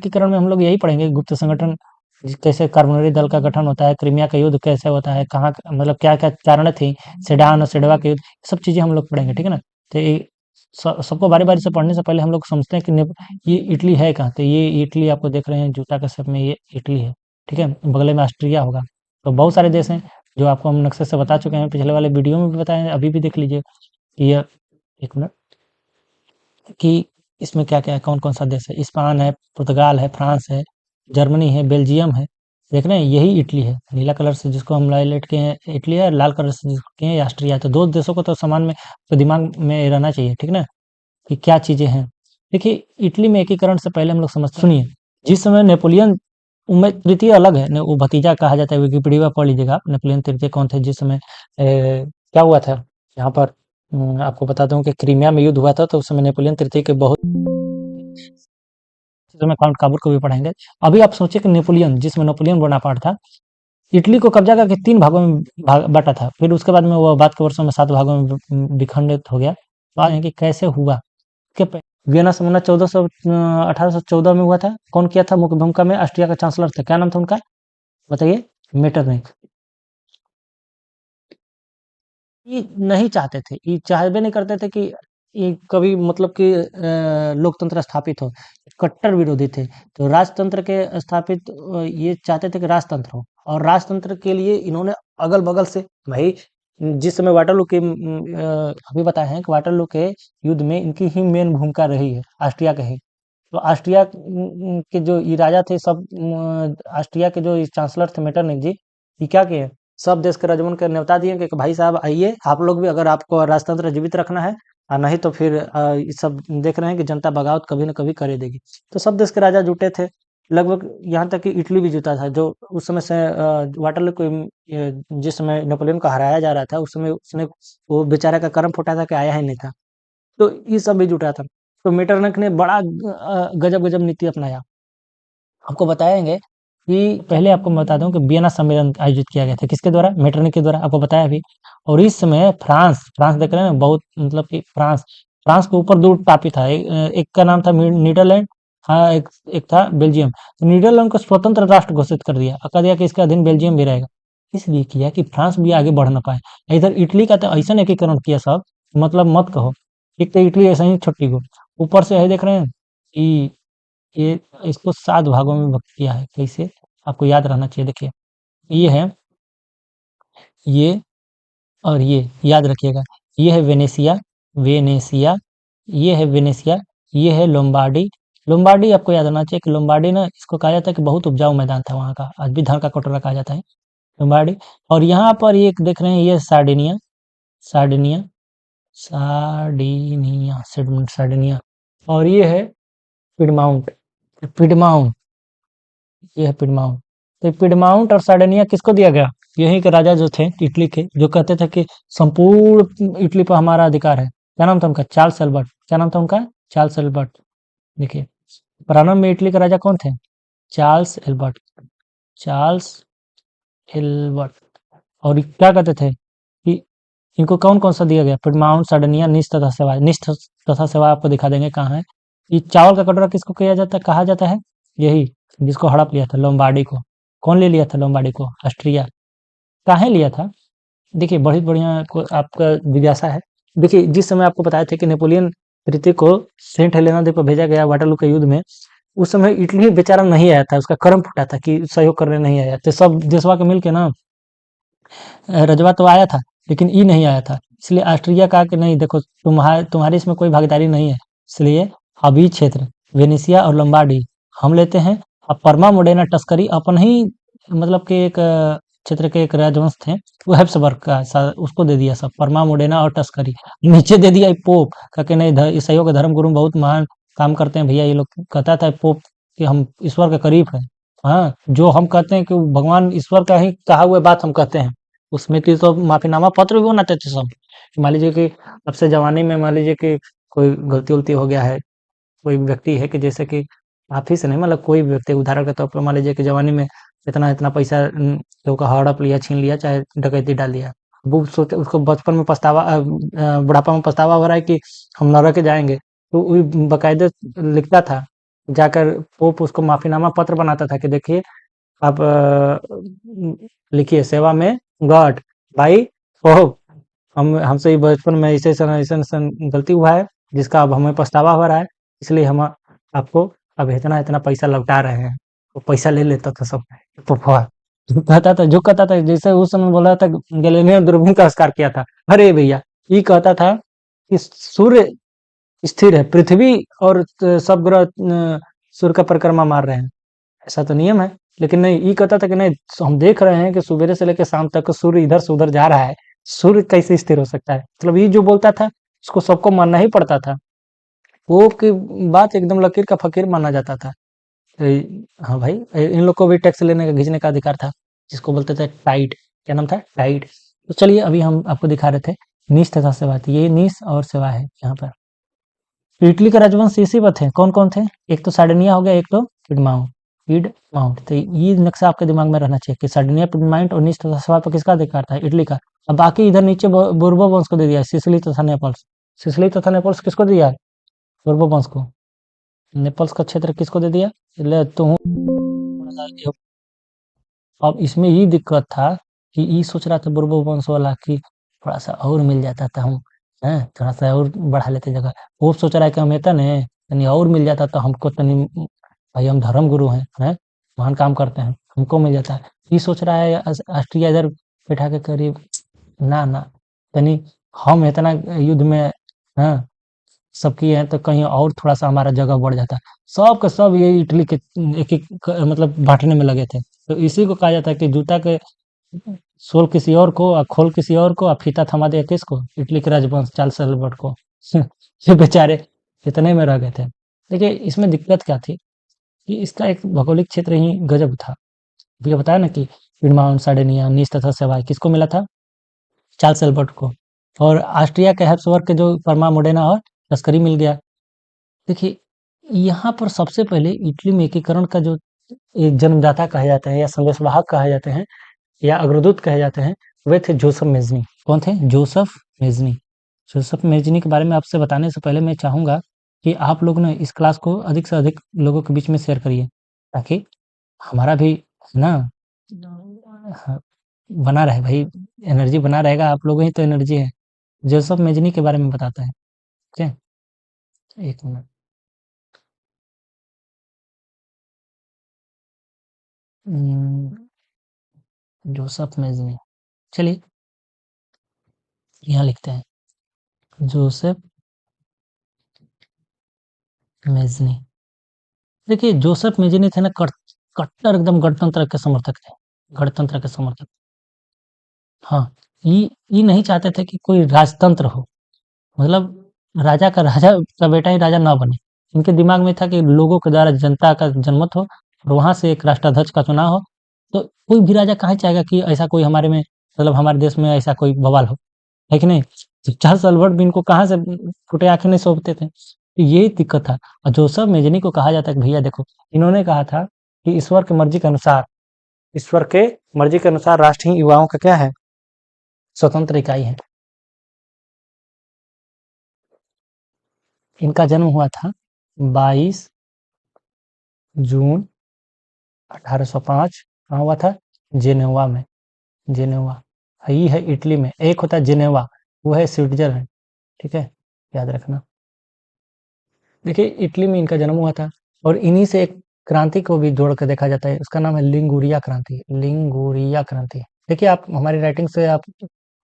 एकीकरण में हम लोग यही पढ़ेंगे, गुप्त संगठन कैसे कार्बोनरी दल का गठन होता है, क्रीमिया का युद्ध कैसे होता है, कहाँ मतलब क्या-क्या कारण थी, सेडान और सेडवा के युद्ध, सब चीज़ें हम लोग पढ़ेंगे, ठीक है ना? तो ये सबको बारी-बारी से पढ़ने से पहले हम लोग समझते हैं कि ये इटली है कहाँ? तो ये इटली आपको देख रहे हैं जूता के शेप में, ये इटली है, ठीक है? बगल में ऑस्ट्रिया होगा। तो बहुत सारे देश हैं जो आपको हम नक्शे से बता चुके हैं, पिछले वाले वीडियो में भी बताए हैं, अभी भी देख लीजिए कि ये 1 मिनट कि इसमें क्या-क्या है, कौन-कौन सा देश है। स्पेन है, पुर्तगाल है, फ्रांस है, जर्मनी है, बेल्जियम है। देख रहे हैं यही इटली है। नीला कलर से जिसको हम हाइलाइट किए हैं इटली है, लाल कलर से जिसको किए हैं ऑस्ट्रिया है। तो 2 देशों को तो समान में तो दिमाग में रहना चाहिए, ठीक ना? कि क्या चीज़ें हैं। देखिए इटली में एकीकरण से पहले हम लोग समझते सुनिए, जिस समय नेपोलियन उनमें तृतीय अलग है, वो भतीजा कहा जाता है, विकिपीडिया पढ़ लीजिएगा आप, नेपोलियन तृतीय कौन थे जिस समय क्या हुआ था यहाँ पर आपको बताता हूँ कि क्रीमिया में युद्ध हुआ था, तो उस समय नेपोलियन तृतीय के बहुत इस समय काउंट काबूल को भी पढ़ेंगे। अभी आप सोचिए कि नेपोलियन जिसमें नेपोलियन बोनापार्ट था, इटली को कब्जा करके 3 भागों में बाँटा था। फिर उसके बाद में वो बाद के वर्षों में 7 भागों में विखंडित हो गया। बात है कि कैसे हुआ? के प वियना संमेलन 1814 में हुआ था। कौन किया था मुख्य भूमिका में? ऑस्ट्रिया का चांसलर था। क्या नाम था उनका? बताइए? मेटरनिख। ये नहीं चाहते थे, ये चाहबे नहीं करते थे कि ये कभी मतलब कि लोकतंत्र स्थापित हो। कट्टर विरोधी थे। तो राजतंत्र के स्थापित ये चाहते थे कि राजतंत्र हो, और राजतंत्र के लिए इन्होंने अगल-बगल से भाई जिस समय वाटरलू के अभी बताए हैं कि वाटरलू के युद्ध में इनकी ही मेन भूमिका रही है, ऑस्ट्रिया के ही। तो ऑस्ट्रिया के जो ये राजा थे सब ऑस्ट्रिया के जो चांसलर थे मेटरनिख जी, ये क्या किए? सब देश के राजाओं को न्योता दिए कि भाई साहब आइए, आप लोग भी अगर आपको राजतंत्र जीवित रखना है, नहीं तो फिर ये सब देख रहे हैं कि जनता बगावत कभी न कभी करे देगी। तो सब देश के राजा जुटे थे, लगभग यहाँ तक कि इटली भी जुटा था, जो उस समय से वाटरलू को जिस समय नेपोलियन को हराया जा रहा था, उस समय उसने वो बेचारा का कर्म फूटा था कि आया ही नहीं था। तो ये सब भी जुटा था। तो मेटरनिख ने बड़ा गजब-गजब नीति अपनाया। आपको बताएँगे कि पहले आपको मैं बता दूँ कि वियना सम्मेलन आयोजित किया गया था, किसके द्वारा? मेटरनिख के द्वारा, आपको बताया अभी। और इस समय फ्रांस देख रहे हैं बहुत मतलब कि फ्रांस के ऊपर 2 टापू था। एक का नाम था नीदरलैंड, हाँ, एक एक था बेल्जियम। तो नीदरलैंड को स्वतंत्र राष्ट्र घोषित कर दिया और कह दिया कि इसके अधीन बेल्जियम भी रहेगा। इसलिए किया कि फ्रांस भी आगे बढ़ ना पाए। इधर इटली का तो ऐसन एकीकरण किया सब, मतलब मत कहो। एक तो इटली ऐसे ही छुट्टी को, ऊपर से है देख रहे हैं कि ये इसको 7 भागों में विभक्त किया है। कैसे? आपको याद रहना चाहिए। देखिए, ये है, ये और ये याद रखिएगा। ये है वेनेशिया, वेनेशिया, ये है वेनेशिया, ये है लोम्बार्डी। लोम्बार्डी आपको याद रहना चाहिए कि लोम्बार्डी ना इसको कहा जाता है कि बहुत उपजाऊ मैदान था वहाँ का, आज भी धान का कटोरा कहा जाता है, लोम्बार्डी। और यहाँ पर ये देख रहे हैं, ये सार्डिनिया, सार्डिनिया, सार्डिनिया, सार्डिनिया। और ये है पिडमाउंट, पिडमाउंट, ये है पिडमाउंट। तो पिडमाउंट और सार्डिनिया किसको दिया गया? यहीं के राजा जो थे इटली के, जो कहते थे कि संपूर्ण इटली पर हमारा अधिकार है। क्या नाम था उनका? Charles Albert. क्या नाम था उनका? Charles Albert. देखिए, प्रारंभ में इटली के राजा कौन थे? Charles Albert, Charles Albert. और ये क्या कहते थे कि इनको कौन-कौन सा दिया गया? पिडमाउंट, सार्डिनिया, निस तथा सेवाय। निस तथा सेवाय आपको दिखा देंगे कहाँ है। ये चावल का कटोरा किसको किया जाता है, कहा जाता है? यही जिसको हड़प लिया था, लोम्बार्डी को। कौन ले लिया था लोम्बार्डी को? ऑस्ट्रिया। काहे लिया था? देखिए, बड़ी बढ़िया को आपका जिज्ञासा है। देखिए, जिस समय आपको बताए थे कि नेपोलियन तृतीय को सेंट हेलेना द्वीप पर भेजा गया वाटरलू के युद्ध में, उस समय इटली बेचारा नहीं आया था, उसका कर्म फूटा था कि सहयोग करने नहीं आया। तो सब देशवा के मिल के ना रजवा तो आया था, लेकिन ई नहीं आया था। इसलिए ऑस्ट्रिया कहा कि नहीं देखो, तुम्हारी इसमें कोई भागीदारी नहीं है। इसलिए अब ये क्षेत्र वेनेशिया और लोम्बार्डी हम लेते हैं। अब परमा मोडेना तस्करी अपन ही मतलब कि एक क्षेत्र के एक राजवंश थे, वो हैप्सबर्ग का उसको दे दिया सब, परमा मोडेना और तस्करी। नीचे दे दिया ये पोप, कहा कि नहीं ईसाइयों के धर्म गुरु बहुत महान काम करते हैं भैया ये लोग। कहता था पोप कि हम ईश्वर के करीब हैं। हाँ, जो हम कहते हैं कि भगवान ईश्वर का ही कहा हुआ बात हम कहते हैं, उसमें की तो माफीनामा पत्र भी बनाते थे सब। मान लीजिए कि अब से जमाने में मान लीजिए कि कोई गलती-वलती हो गया है, कोई व्यक्ति है कि जैसे कि आप ही से नहीं मतलब कोई भी व्यक्ति उदाहरण के तौर पर मान लीजिए कि जवानी में इतना पैसा लोगों का हड़प लिया, छीन लिया, चाहे डकैती डाल दिया। वो सोचे उसको बचपन में पछतावा बुढ़ापा में पछतावा हो रहा है कि हम नरक जाएँगे। तो वो बाकायदे लिखता था जाकर पोप उसको माफीनामा पत्र बनाता था कि देखिए आप लिखिए सेवा में गॉड भाई पोप, हम हमसे ही बचपन में ऐसे गलती हुआ है जिसका अब हमें पछतावा हो रहा है, इसलिए हम आपको अब इतना इतना पैसा लौटा रहे हैं। वो पैसा ले लेता था सब फुफा, जो कहता था जैसे उस समय बोला था गैलीलियो ने दूरबीन का आविष्कार किया था। अरे भैया ये कहता था कि सूर्य स्थिर है, पृथ्वी और सब ग्रह सूर्य का परिक्रमा मार रहे हैं, ऐसा तो नियम है। लेकिन नहीं, ये कहता था कि नहीं, हम देख रहे हैं कि सुबह से लेकर शाम तक सूर्य इधर से उधर जा रहा है, सूर्य कैसे स्थिर हो सकता है? मतलब ये जो बोलता था उसको सबको मानना ही पड़ता था। वो की बात एकदम लकीर का फकीर माना जाता था। हाँ भाई, इन लोग को भी टैक्स लेने का खींचने का अधिकार था, जिसको बोलते थे टाइड। क्या नाम था? टाइड। तो चलिए अभी हम आपको दिखा रहे थे नीस तथा सेवा थी, ये नीस और सेवा है यहाँ पर। इटली के राजवंश इसी पर थे, कौन कौन थे? एक तो सार्डिनिया हो गया, एक तो पिडमाउंट। पिडमाउंट, तो ये नक्शा आपके दिमाग में रहना चाहिए कि सार्डिनिया, पिडमाउंट और नीस तथा सेवा पर किसका अधिकार था? इटली का। अब बाकी इधर नीचे बोर्बो वंश को दे दिया, सिसिली तथा नेपल्स। सिसिली तथा नेपल्स किसको दिया? बोर्बो वंश को। नेपल्स का क्षेत्र किसको दे दिया? ले तो अब इसमें ये दिक्कत था कि ये सोच रहा था बुर्बो वंश वाला कि थोड़ा सा और मिल जाता था हम, हैं थोड़ा सा और बढ़ा लेते जगह। वो सोच रहा है कि हम तने तनी और मिल जाता तो हमको तनी, भाई हम धर्म गुरु हैं, महान काम करते हैं, हमको मिल जाता है। ये सोच रहा है ऑस्ट्रिया इधर बैठा के करीब, ना ना, तनी हम इतना युद्ध में, हाँ, सबकी है तो कहीं और थोड़ा सा हमारा जगह बढ़ जाता। सब का सब ये इटली के एक एक मतलब बांटने में लगे थे। तो इसी को कहा जाता है कि जूता के सोल किसी और को और खोल किसी और को और फीता थमा दिया किसको? इटली के राजवंश चार्ल्स एल्बर्ट को। ये बेचारे इतने में रह गए थे। देखिए इसमें दिक्कत क्या थी कि इसका एक भौगोलिक क्षेत्र ही गजब था। ये बताया ना कि पिडमाउंट, सार्डिनिया, नीस तथा सेवाई किसको मिला था? चार्ल्स एल्बर्ट को। और ऑस्ट्रिया के हैप्सबर्ग के जो परमा मोडेना और तस्करी मिल गया। देखिए यहाँ पर सबसे पहले इटली में एकीकरण का जो एक जन्मदाता कहे जाते हैं या संदेशवाहक कहे जाते हैं या अग्रदूत कहे जाते हैं, वे थे जोसेफ मेज़नी। कौन थे? जोसेफ मेज़नी। जोसेफ मेज़नी के बारे में आपसे बताने से पहले मैं चाहूँगा कि आप लोग ना इस क्लास को अधिक से अधिक लोगों के बीच में शेयर करिए, ताकि हमारा भी है ना, हाँ, बना रहे भाई, एनर्जी बना रहेगा, आप लोगों ही तो एनर्जी है। जोसेफ मेज़नी के बारे में बताता है, ठीक है? 1 मिनट। उम, जोसेफ मेज़नी, चलिए यहाँ लिखते हैं, जोसेफ मेज़नी। देखिए जोसेफ मेज़नी थे ना कट्टर एकदम गणतंत्र के समर्थक थे, गणतंत्र के समर्थक। हाँ, ये नहीं चाहते थे कि कोई राजतंत्र हो, मतलब राजा का बेटा ही राजा ना बने। इनके दिमाग में था कि लोगों के द्वारा जनता का जनमत हो और वहाँ से एक राष्ट्राध्यक्ष का चुनाव हो। तो कोई भी राजा काहे चाहेगा कि ऐसा कोई हमारे में, मतलब हमारे देश में ऐसा कोई बवाल हो, है कि नहीं? तो चार्ल्स अल्बर्ट भी इनको कहाँ से फूटे आँखें नहीं सौंपते थे। तो यही दिक्कत था। और जोसेफ मेज़नी को कहा जाता है कि भैया देखो, इन्होंने कहा था कि ईश्वर के मर्जी के अनुसार राष्ट्र ही युवाओं का क्या है? स्वतंत्र इकाई है। इनका जन्म हुआ था 22 जून 1805। कहाँ हुआ था? जेनेवा में। जेनेवा ये है इटली में। एक होता है जेनेवा, वो है स्विट्जरलैंड, ठीक है, याद रखना। देखिए इटली में इनका जन्म हुआ था और इन्हीं से एक क्रांति को भी जोड़ कर देखा जाता है, उसका नाम है लिंगुरिया क्रांति। लिंगुरिया क्रांति। देखिए आप हमारी राइटिंग से आप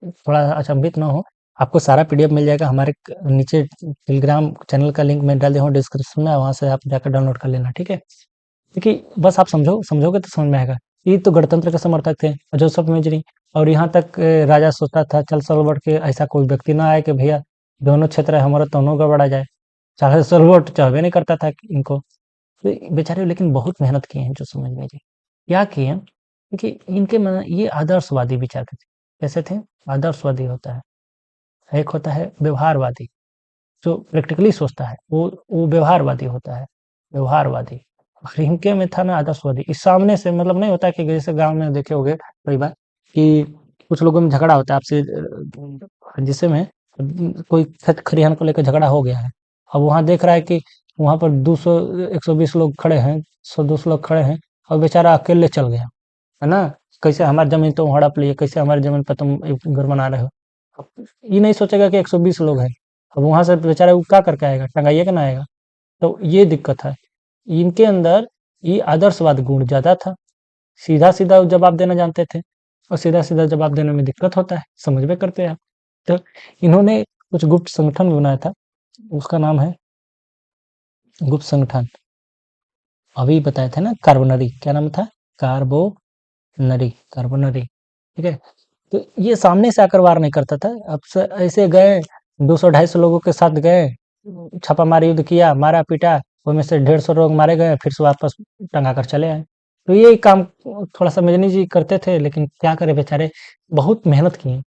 थोड़ा अचंभित ना हो, आपको सारा पीडीएफ मिल जाएगा हमारे नीचे, टेलीग्राम चैनल का लिंक मैं डाल दिया हूँ डिस्क्रिप्शन में, वहां से आप जाकर डाउनलोड कर लेना, ठीक है। देखिए बस आप समझोगे तो समझ में आएगा। ये तो गणतंत्र के समर्थक थे जोसेफ मेजरी। और यहाँ तक राजा सोचता था चार्ल्स सलवट के ऐसा कोई व्यक्ति ना आए कि भैया दोनों क्षेत्र है हमारा दोनों गड़बड़ा जाए। चार्ल्स सलवट चाहबे नहीं करता था कि इनको। तो बेचारे लेकिन बहुत मेहनत किए हैं जोसेफ मेजरी। क्या किए हैं? क्योंकि इनके मन ये आदर्शवादी विचार के थे। कैसे थे? आदर्शवादी होता है, एक होता है व्यवहारवादी, जो प्रैक्टिकली सोचता है, वो व्यवहारवादी होता है, व्यवहारवादी। और इनके में था ना आदर्शवादी। इस सामने से मतलब नहीं होता कि जैसे गांव में देखे होंगे कई बार कि कुछ लोगों में झगड़ा होता है आपसे, जिससे में कोई खेत खलिहान को लेकर झगड़ा हो गया है। अब वहां देख रहा है कि वहां पर 200 120 लोग खड़े हैं, 100 200 लोग खड़े हैं, और बेचारा अकेले चल गया, है ना? कैसे हमारी जमीन तुम हड़प लिए, कैसे हमारी जमीन पर तुम घर बना रहे हो? अब ये नहीं सोचेगा कि 120 लोग हैं। अब वहां से बेचारा वो क्या करके आएगा, टंगाइए के ना आएगा। तो ये दिक्कत है इनके अंदर। ये आदर्शवाद गुण ज्यादा था, सीधा सीधा जवाब देना जानते थे, और सीधा सीधा जवाब देने में दिक्कत होता है, समझ में करते हैं आप। तो इन्होंने कुछ गुप्त संगठन भी बनाया था, उसका नाम है गुप्त संगठन। अभी बताए थे ना, कार्बोनरी, क्या नाम था? कार्बोनरी, कार्बोनरी, ठीक है। तो ये सामने से आकर वार नहीं करता था। अब ऐसे गए, 200 250 लोगों के साथ गए, छापामारी युद्ध किया, मारा पीटा, उनमें से 150 लोग मारे गए, फिर से वापस टंगा कर चले आए। तो ये काम थोड़ा सा मेजनी जी करते थे, लेकिन क्या करे बेचारे, बहुत मेहनत किए।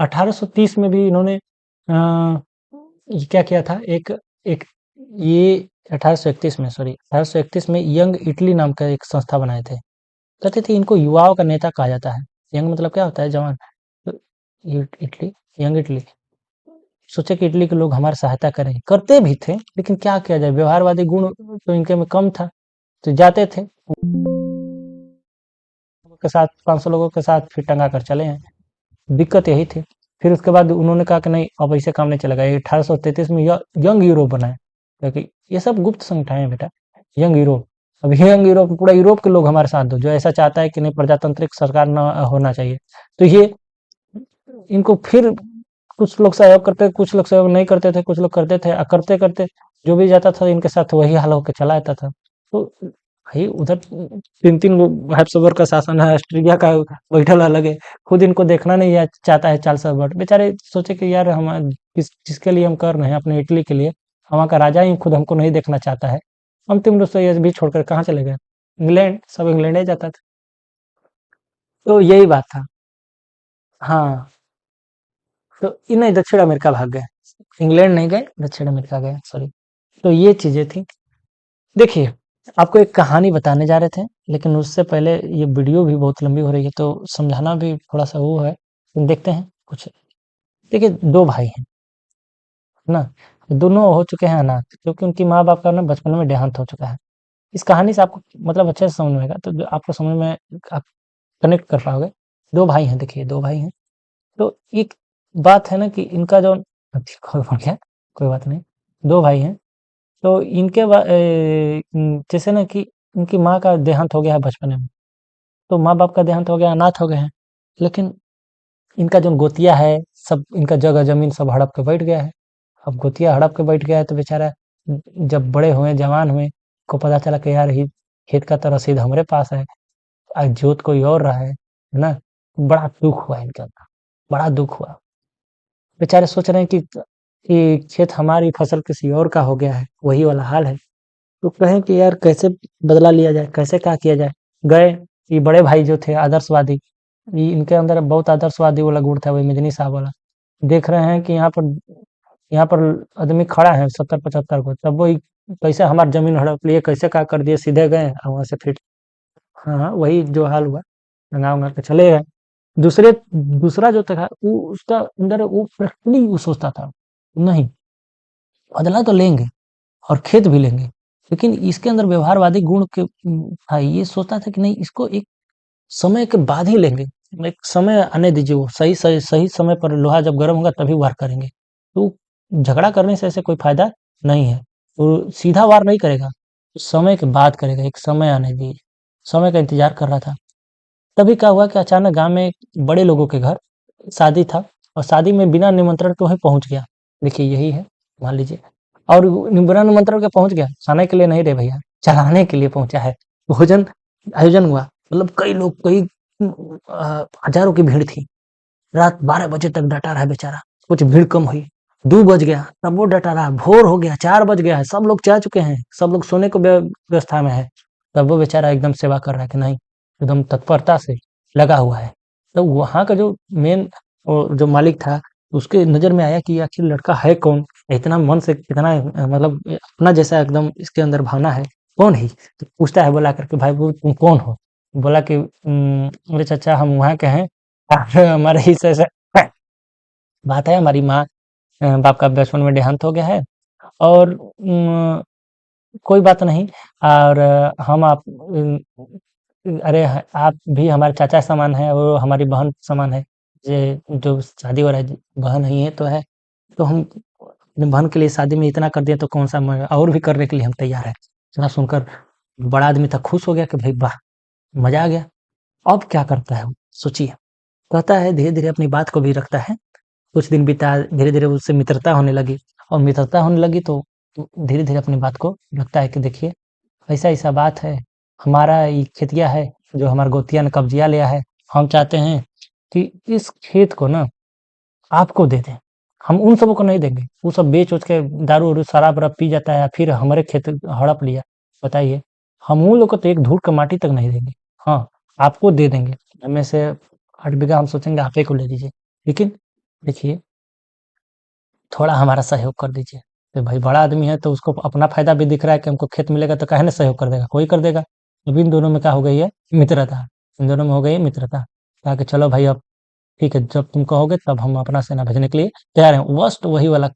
1830 में भी इन्होंने ये क्या किया था, एक एक ये 1831 में, सॉरी 1831 में यंग इटली नाम का एक संस्था बनाए थे। कहते थे इनको युवाओं का नेता कहा जाता है। यंग मतलब क्या होता है, जवान। तो ये इटली, यंग इटली, सोचे कि इटली के लोग हमारी सहायता करेंगे, करते भी थे, लेकिन क्या किया जाए, व्यवहारवादी गुण तो इनके में कम था। तो जाते थे के साथ, 500 लोगों के साथ, फिर टंगा कर चले हैं। दिक्कत यही थी। फिर उसके बाद उन्होंने कहा कि नहीं, अब ऐसे काम नहीं चलेगा। ये 1833 में यंग यूरोप बनाए, क्योंकि ये सब गुप्त संगठन है बेटा। यंग यूरोप, अब यंग यूरोप, पूरा यूरोप के लोग हमारे साथ दो, जो ऐसा चाहता है कि नहीं, प्रजातांत्रिक सरकार न होना चाहिए। तो ये इनको फिर कुछ लोग सहयोग करते, कुछ लोग सहयोग नहीं करते थे, कुछ लोग करते थे, करते करते जो भी जाता था इनके साथ वही हाल होकर चला जाता था। तो भाई उधर 3 3 हैप्सबर्ग का शासन है, ऑस्ट्रिया का बैठल अलग है, खुद इनको देखना नहीं है, चाहता है चार्ल्स हर्बर्ट। बेचारे सोचे कि यार हम जिसके लिए हम कर रहे हैं, अपने इटली के लिए, वहाँ का राजा ही खुद हमको नहीं देखना चाहता है। अंतिम रूप से ये भी छोड़कर कहाँ चले गए? इंग्लैंड, सब इंग्लैंड ही जाता था। तो यही बात था। हाँ, तो ये नहीं, दक्षिण अमेरिका भाग गए, इंग्लैंड नहीं गए, दक्षिण अमेरिका गए, सॉरी। तो ये चीजें थी। देखिए, आपको एक कहानी बताने जा रहे थे, लेकिन उससे पहले ये वीडियो भी बहुत लंबी हो रही है, तो समझाना भी थोड़ा सा वो है। तो देखते हैं कुछ। देखिए, दो भाई हैं, है ना? दोनों हो चुके हैं अनाथ, क्योंकि उनकी माँ बाप का ना बचपन में देहांत हो चुका है। इस कहानी से आपको मतलब अच्छे से समझ में आएगा, तो जो आपको समझ में, आप कनेक्ट कर पाओगे। दो भाई हैं, देखिए दो भाई हैं। तो एक बात है ना कि इनका जो हो गया, कोई बात नहीं। दो भाई हैं, तो जैसे ना कि इनकी माँ का देहांत हो गया है बचपन में, तो माँ बाप का देहांत हो गया, अनाथ हो गए हैं। लेकिन इनका जो गोतिया है, सब इनका जगह जमीन सब हड़प के बैठ गया है। अब गोतिया हड़प के बैठ गया है, तो बेचारा जब बड़े हुए, जवान हुए, को पता चला कि यार ये खेत का तो रसीद हमारे पास है, आज जोत कोई और रहा है ना? बड़ा दुख हुआ इनके अंदर, बड़ा दुख हुआ। बेचारे सोच रहे हैं कि खेत हमारी, फसल किसी और का हो गया है, वही वाला हाल है। तो कहें कि यार कैसे बदला लिया जाए, कैसे क्या किया जाए? गए, ये बड़े भाई जो थे आदर्शवादी, ये इनके अंदर बहुत आदर्शवादी वाला गुण था, वही मेदिनी साहब वाला। देख रहे हैं कि यहाँ पर आदमी खड़ा है 70 75 को, तब वो कैसे हमारी जमीन हड़प लिए, कैसे क्या कर दिए, सीधे गए और वहां से फिर, हाँ हाँ, वही जो हाल हुआ, रंगा उंगा के चले गए। दूसरे दूसरा जो था वो, उसका अंदर वो प्रैक्टिकली वो सोचता था, नहीं, बदला तो लेंगे और खेत भी लेंगे, लेकिन इसके अंदर व्यवहारवादी गुण के था। ये सोचता था कि नहीं, इसको एक समय के बाद ही लेंगे, एक समय आने दीजिए, वो सही सही सही समय पर लोहा जब गर्म होगा तभी वार करेंगे। तो झगड़ा करने से ऐसे कोई फायदा नहीं है, तो सीधा वार नहीं करेगा, तो समय के बाद करेगा, एक समय आने दीजिए। समय का इंतजार कर रहा था। तभी क्या हुआ कि अचानक गांव में बड़े लोगों के घर शादी था, और शादी में बिना निमंत्रण के वहीं पहुंच गया। देखिए यही है, मान लीजिए। और बिना निमंत्रण के पहुंच गया, खाने के लिए नहीं रे भैया, चढ़ाने के लिए पहुंचा है। भोजन आयोजन हुआ, मतलब कई लोग, कई हजारों की भीड़ थी। रात 12 बजे तक डटा रहा बेचारा, कुछ भीड़ कम हुई, 2 बज गया तब वो डटा रहा, भोर हो गया, 4 बज गया है, सब लोग जा चुके हैं, सब लोग सोने को व्यवस्था में है, तब वो बेचारा एकदम सेवा कर रहा है कि नहीं, एकदम तत्परता से लगा हुआ है। तो वहां का जो मेन जो मालिक था, उसके नजर में आया कि आखिर लड़का है कौन, इतना मन से, कितना मतलब अपना जैसा एकदम इसके अंदर भावना है, कौन है? तो पूछता है बुला करके, भाई वो तुम कौन हो? बोला कि अरे चाचा हम वहाँ के हैं, और हमारे ही से बात है, हमारी माँ बाप का बचपन में देहांत हो गया है, और कोई बात नहीं। और हम आप अरे आप भी हमारे चाचा समान है, वो हमारी बहन समान है। ये जो शादी हो रहा है, बहन ही है तो है। तो हम अपनी बहन के लिए शादी में इतना कर दिया, तो कौन सा और भी करने के लिए हम तैयार है। इतना सुनकर बड़ा आदमी था, खुश हो गया कि भाई वाह, मजा आ गया। अब क्या करता है वो? सोचिए। कहता है, धीरे धीरे अपनी बात को भी रखता है। कुछ दिन बीता, धीरे धीरे उससे मित्रता होने लगी। और मित्रता होने लगी तो धीरे धीरे अपनी बात को रखता है कि देखिए, ऐसा ऐसा बात है। हमारा ये खेतिया है, जो हमारे गोतिया ने कब्जिया लिया है। हम चाहते हैं कि इस खेत को ना आपको दे दें। हम उन सबों को नहीं देंगे, वो सब बेच-उच के दारू वारू शराब-वराब पी जाता है, फिर हमारे खेत हड़प लिया। बताइए, हम उन लोग को तो एक धूल का माटी तक नहीं देंगे। हाँ, आपको दे देंगे। हमें से 8 बीघा हम सोचेंगे आप ही को ले लीजिए। लेकिन देखिए, थोड़ा हमारा सहयोग कर दीजिए। तो भाई बड़ा आदमी है, तो उसको अपना फ़ायदा भी दिख रहा है कि हमको खेत मिलेगा, तो काहे ना सहयोग कर देगा, कोई कर देगा। अब इन दोनों में क्या हो गई है? मित्रता। इन दोनों में हो गई है मित्रता। कहा कि चलो भाई, अब ठीक है, जब तुम कहोगे तब हम अपना सेना भेजने के लिए तैयार हैं। वस्ट वही वाला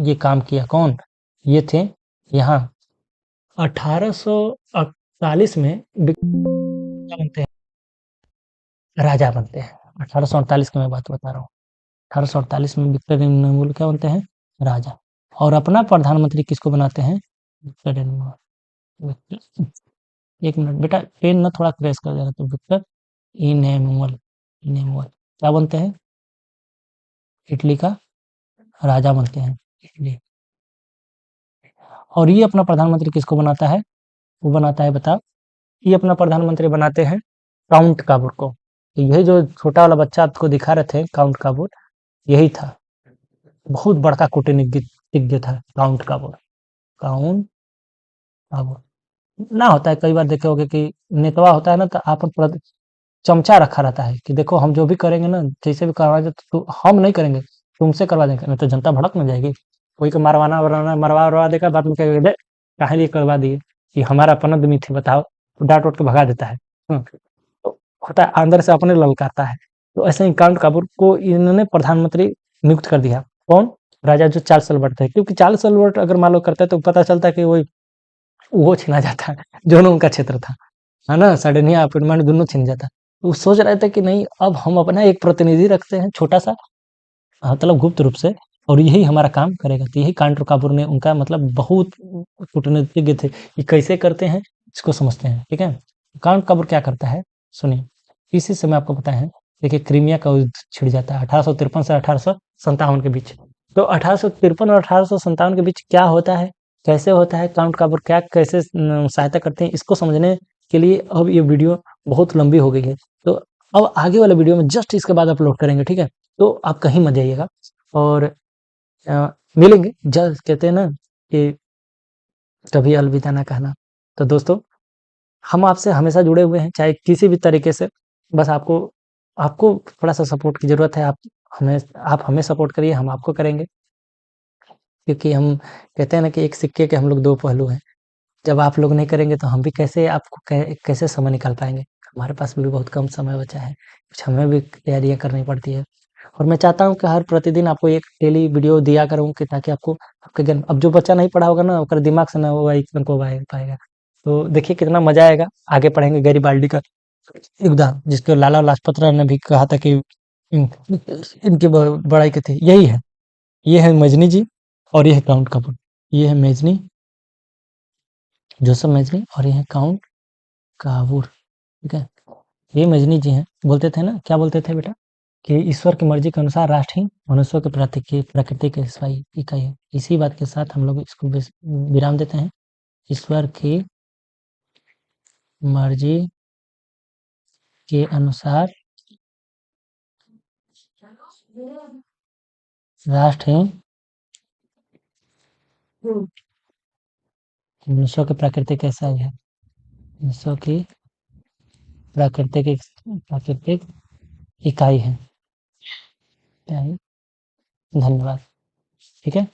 ये काम किया। कौन? ये थे यहाँ 1848 में क्या बनते हैं? राजा बनते हैं। 1848 की मैं बात बता रहा हूँ। 1848 में विक्टोरियन नमूल क्या बनते हैं? राजा। और अपना प्रधानमंत्री किसको बनाते हैं? विक्टोरियन विक्टर, एक मिनट बेटा, पेन ना थोड़ा क्रैश कर जा रहा, तो विक्टर इनेमुअल, इनेमुअल क्या बनते हैं? इटली का राजा बनते हैं। इटली। और ये अपना प्रधानमंत्री किसको बनाता है? वो बनाता है, बताओ। ये अपना प्रधानमंत्री बनाते हैं काउंट काबूर को। तो यही जो छोटा वाला बच्चा आपको दिखा रहे थे, काउंट काबूर, यही था। बहुत बड़का कूटनीतिज्ञ था काउंट काबूर। काउंट काबूर। ना होता है, कई बार देखे होगे कि नेतवा होता है ना, तो आप चमचा रखा रहता है कि देखो हम जो भी करेंगे ना, जैसे भी करवाएंगे तो हम नहीं करेंगे, तुमसे करवा देंगे, नहीं तो जनता भड़क न जाएगी। कोई को मारवाना वरवाना मरवा उरवा देगा, बाद में कहेगा "दे, काहे लिए करवा दिए, ये हमारा अपन आदमी थे बताओ", तो डांट उट के भगा देता है। तो होता है अंदर से अपने ललकाता है। तो ऐसे ही काउंट काबूर को इन्होंने प्रधानमंत्री नियुक्त कर दिया। कौन? राजा जो चार्ल्स सलवट थे, क्योंकि चार्ल्स सलवट अगर मान लो करते तो पता चलता कि वो छीना जाता है, जो ना उनका क्षेत्र था। है ना? सडनिया अपॉइंटमेंट दोनों छिन जाता। वो सोच रहे थे कि नहीं, अब हम अपना एक प्रतिनिधि रखते हैं छोटा-सा, मतलब गुप्त रूप से, और यही हमारा काम करेगा। तो यही कांट कापूर ने उनका मतलब बहुत कूटनीतिज्ञ थे। ये कैसे करते हैं, इसको समझते हैं, ठीक है? कांट कापूर क्या करता है, सुनिए। इसी समय आपको पता है, देखिए क्रीमिया का युद्ध छिड़ जाता है 1853 से 1857 के बीच। तो 1853 और 1857 के बीच क्या होता है, कैसे होता है, काउंट कापूर क्या कैसे सहायता करते हैं, इसको समझने के लिए अब ये वीडियो बहुत लंबी हो गई है। तो अब आगे वाले वीडियो में जस्ट इसके बाद अपलोड करेंगे, ठीक है? तो आप कहीं मत जाइएगा। और मिलेंगे जल्द, कहते हैं ना कि कभी अलविदा ना कहना। तो दोस्तों, हम आपसे हमेशा जुड़े हुए हैं, चाहे किसी भी तरीके से। बस आपको आपको थोड़ा-सा सपोर्ट की ज़रूरत है। आप हमें सपोर्ट करिए, हम आपको करेंगे। क्योंकि हम कहते हैं ना कि एक सिक्के के हम लोग 2 पहलू हैं। जब आप लोग नहीं करेंगे तो हम भी कैसे आपको कैसे समय निकाल पाएँगे? हमारे पास भी बहुत कम समय बचा है, कुछ हमें भी तैयारियाँ करनी पड़ती है। और मैं चाहता हूँ कि हर प्रतिदिन आपको एक डेली वीडियो दिया करूँ, कि ताकि आपको आपके ज्ञान, अब जो बच्चा नहीं पढ़ा होगा ना, ओकर दिमाग से ना वो को पाएगा। तो देखिए कितना मज़ा आएगा, आगे पढ़ेंगे गैरिबाल्डी का योगदान, जिसको लाला लाजपत राय ने भी कहा था कि इन इनकी बड़ाई की थी। यही है, ये है मजनी जी, और ये है काउंट कपूर। ये है मेजनी, जोसेफ मेजनी, और ये है काउंट काबूर, ठीक है? ये मजनी जी हैं। बोलते थे ना, क्या बोलते थे बेटा? कि ईश्वर की मर्जी के अनुसार राष्ट्र ही मनुष्यों के प्रकृति की इकाई है। इसी बात के साथ हम लोग इसको विराम देते हैं। ईश्वर की मर्जी के अनुसार राष्ट्र ही मनुष्यों की प्रकृति कैसा है, मनुष्यों की प्राकृतिक इकाई है। क्या है? धन्यवाद। ठीक है।